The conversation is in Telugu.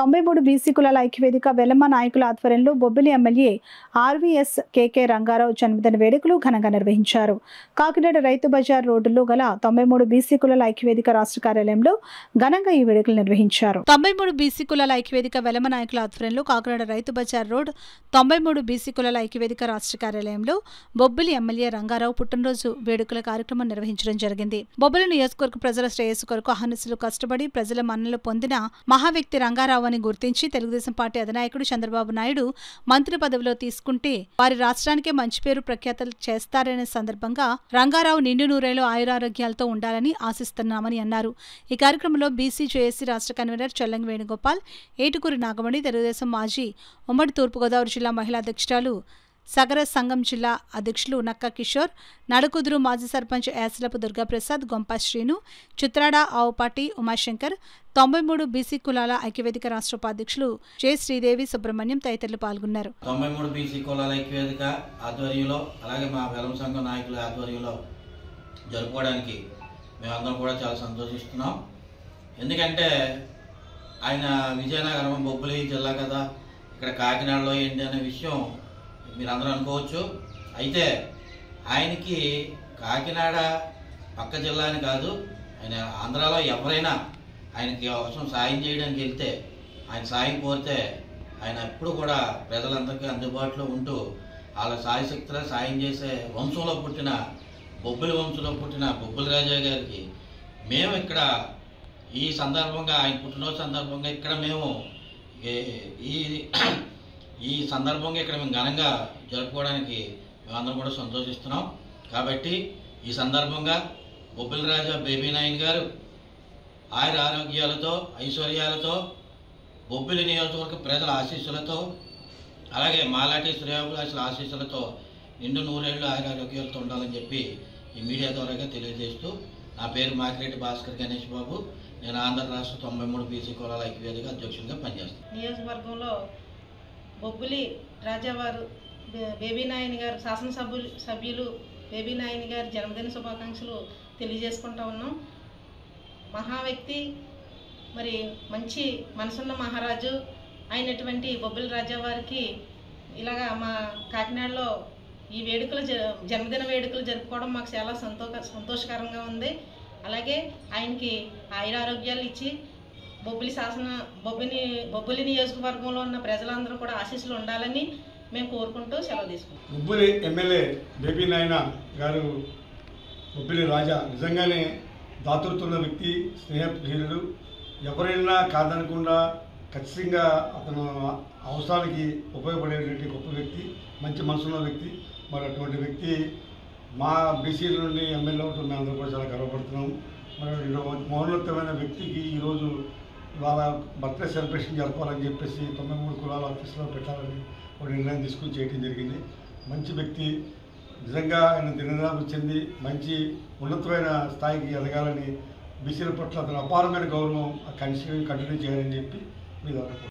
93 బీసీ కులాల ఐక్యవేదిక వెలమ నాయకుల ఆధ్వర్యంలో బొబ్బిలి ఎమ్మెల్యే ఆర్వీఎస్ కేకే రంగారావు జన్మదిన వేడుకలు ఘనంగా నిర్వహించారు. కాకినాడ రైతు బజార్ రోడ్డులో గల 93 బీసీ కులాల ఐక్యవేదిక రాష్ట్ర కార్యాలయంలో ఘనంగా ఈ వేడుకలు నిర్వహించారు. 93 బీసీ కులాల ఐక్యవేదిక వెలమ నాయకుల ఆధ్వర్యంలో కాకినాడ రైతు బజార్ రోడ్ 93 బీసీ కులాల ఐక్యవేదిక రాష్ట్ర కార్యాలయంలో బొబ్బిలి ఎమ్మెల్యే రంగారావు పుట్టినరోజు వేడుకల కార్యక్రమం నిర్వహించడం జరిగింది. బొబ్బిలి నియోజకవర్గ ప్రజల శ్రేయస్సు కొరకు అహర్నిశలు కష్టపడి ప్రజల మన్ననలు పొందిన మహావ్యక్తి రంగారావు అని గుర్తించి తెలుగుదేశం పార్టీ అధినాయకుడు చంద్రబాబు నాయుడు మంత్రి పదవిలో తీసుకుంటే వారి రాష్ట్రానికే మంచి పేరు ప్రఖ్యాతలు చేస్తారనే సందర్భంగా రంగారావు నిండు నూరేళ్లు ఆయురారోగ్యాలతో ఉండాలని ఆశిస్తున్నామని అన్నారు. ఈ కార్యక్రమంలో బీసీ జేఏసీ రాష్ట్ర కన్వీనర్ చెల్లంగి వేణుగోపాల్, ఏటుకూరి నాగమణి, తెలుగుదేశం మాజీ ఉమ్మడి తూర్పుగోదావరి జిల్లా మహిళా అధ్యక్షురాలు సగర సంఘం జిల్లా అధ్యక్షులు నక్క కిషోర్, నడుకుదురు మాజీ సర్పంచ్ యాసలపు దుర్గాప్రసాద్, గొంప శ్రీను, చిత్రాడ ఆవుపాటి ఉమాశంకర్, 93 బీసీ కులాల ఐక్యవేదిక రాష్ట్ర ఉపాధ్యక్షులు జె శ్రీదేవి సుబ్రహ్మణ్యం తదితరులు పాల్గొన్నారు. 93 బీసీ కులాల ఐక్యవేదిక ఆధ్వర్యంలో అలాగే మా వెలం సంఘం నాయకుల ఆధ్వర్యంలో జరుపుకోవడానికి మేమందరం కూడా చాలా సంతోషిస్తున్నాం. ఎందుకంటే ఆయన విజయనగరం బొబ్బిలి జిల్లా కదా, ఇక్కడ కాకినాడలో ఏంటి అనే విషయం మీరు అందరూ అనుకోవచ్చు. అయితే ఆయనకి కాకినాడ పక్క జిల్లా అని కాదు, ఆయన ఆంధ్రాలో ఎవరైనా ఆయనకి అవసరం సాయం చేయడానికి వెళ్తే, ఆయన సాయం కోరితే ఆయన ఎప్పుడు కూడా ప్రజలందరికీ అందుబాటులో ఉంటూ వాళ్ళ సాయశక్తిలో సాయం చేసే వంశంలో పుట్టిన బొబ్బిలి బొబ్బిలి రాజా గారికి మేము ఇక్కడ ఈ సందర్భంగా ఆయన పుట్టినరోజు సందర్భంగా ఇక్కడ మేము ఈ సందర్భంగా ఇక్కడ మేము ఘనంగా జరుపుకోవడానికి మేమందరం కూడా సంతోషిస్తున్నాం. కాబట్టి ఈ సందర్భంగా బొబ్బిలి రాజా బేబీ నాయన్ గారు ఆయుర ఆరోగ్యాలతో ఐశ్వర్యాలతో బొబ్బిలి నియోజకవర్గ ప్రజల ఆశీస్సులతో అలాగే మాలాటి శ్రేయోభిలాషుల ఆశీస్సులతో నిండు నూరేళ్లు ఆయుర ఆరోగ్యాలతో ఉండాలని చెప్పి ఈ మీడియా ద్వారాగా తెలియజేస్తూ, నా పేరు మాకిరెడ్డి భాస్కర్ గణేష్ బాబు, నేను ఆంధ్ర రాష్ట్ర 93 బీసీ కులాల ఐక్యవేదిక అధ్యక్షుడిగా పనిచేస్తాను. నియోజకవర్గంలో బొబ్బిలి రాజావారు బేబీ నాయన్ గారు శాసనసభ్యులు బేబీ నాయన్ గారి జన్మదిన శుభాకాంక్షలు తెలియజేసుకుంటా ఉన్నాం. మహా వ్యక్తి, మరి మంచి మనసున్న మహారాజు అయినటువంటి బొబ్బిలి రాజావారికి ఇలాగా మా కాకినాడలో ఈ వేడుకలు జన్మదిన వేడుకలు జరుపుకోవడం మాకు చాలా సంతోషకరంగా ఉంది. అలాగే ఆయనకి ఆయురారోగ్యాలు ఇచ్చి బొబ్బిలి నియోజకవర్గంలో ఉన్న ప్రజలందరూ కూడా ఆశీస్సులు ఉండాలని మేము కోరుకుంటూ సెలవు తీసుకుంటాం. బొబ్బిలి ఎమ్మెల్యే బేబీ నాయన గారు బొబ్బిలి రాజా నిజంగానే దాతృత్వ వ్యక్తి, స్నేహప్రియుడు, ఎవరైనా కాదనకుండా ఖచ్చితంగా అతను అవసరానికి ఉపయోగపడేటువంటి గొప్ప వ్యక్తి, మంచి మనసున్న వ్యక్తి. మరి అటువంటి వ్యక్తి మా బీసీల నుండి ఎమ్మెల్యే అవుతుంది, మేము అందరూ కూడా చాలా గర్వపడుతున్నాము. మరి మౌనోత్తమైన వ్యక్తికి ఈరోజు ఇవాళ బర్త్డే సెలబ్రేషన్ జరపాలని చెప్పేసి 93 కులాల ఆఫీసులో పెట్టాలని ఒక నిర్ణయం తీసుకుని చేయడం జరిగింది. మంచి వ్యక్తి, నిజంగా ఆయన దినదినాభివృద్ధి చెంది మంచి ఉన్నతమైన స్థాయికి ఎదగాలని, బీసీల పట్ల అతను అపారమైన గౌరవం కంటిన్యూ చేయాలని చెప్పి మీ ద్వారా